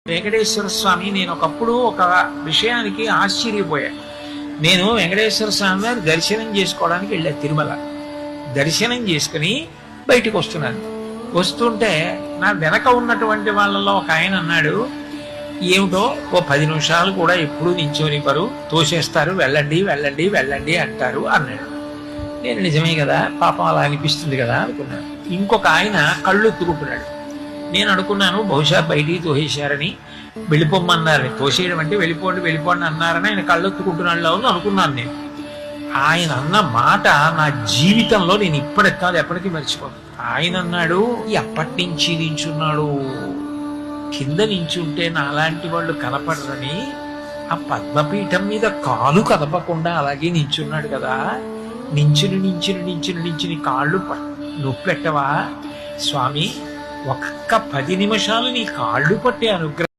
వెంకటేశ్వర స్వామి నేను ఒకప్పుడు ఒక విషయానికి ఆశ్చర్యపోయా. నేను వెంకటేశ్వర స్వామి వారి దర్శనం చేసుకోవడానికి వెళ్ళా తిరుమల. దర్శనం చేసుకుని బయటికి వస్తున్నాను. వస్తుంటే నా వెనక ఉన్నటువంటి వాళ్ళలో ఒక ఆయన అన్నాడు, ఏమిటో ఓ 10 నిమిషాలు కూడా ఎప్పుడు నించోనివ్వరు, తోసేస్తారు, వెళ్ళండి వెళ్ళండి వెళ్ళండి అంటారు అన్నాడు. నేను నిజమే కదా, పాపం అలా అనిపిస్తుంది కదా అనుకున్నాను. ఇంకొక ఆయన కళ్ళు తురుకున్నాడు. నేను అనుకున్నాను బహుశా బయటికి తోసేశారని, వెళ్ళిపోమ్మన్నారని. తోసేయడం అంటే వెళ్ళిపోండి వెళ్ళిపోండి అన్నారని ఆయన కళ్ళొత్తుకుంటున్నాళ్ళు అనుకున్నాను నేను. ఆయన అన్న మాట నా జీవితంలో నేను ఇప్పటికి కాదు ఎప్పటికీ మర్చిపోను. ఆయన అన్నాడు, ఎప్పటి నుంచి నించున్నాడు, కింద నించుంటే నాలాంటి వాళ్ళు కనపడరని ఆ పద్మపీఠం మీద కాలు కదపకుండా అలాగే నించున్నాడు కదా, నించుని కాళ్ళు నొప్పెట్టవా స్వామి, ఒక్క 10 నిమిషాలు నీ కాళ్ళు పట్టే అనుగ్రహం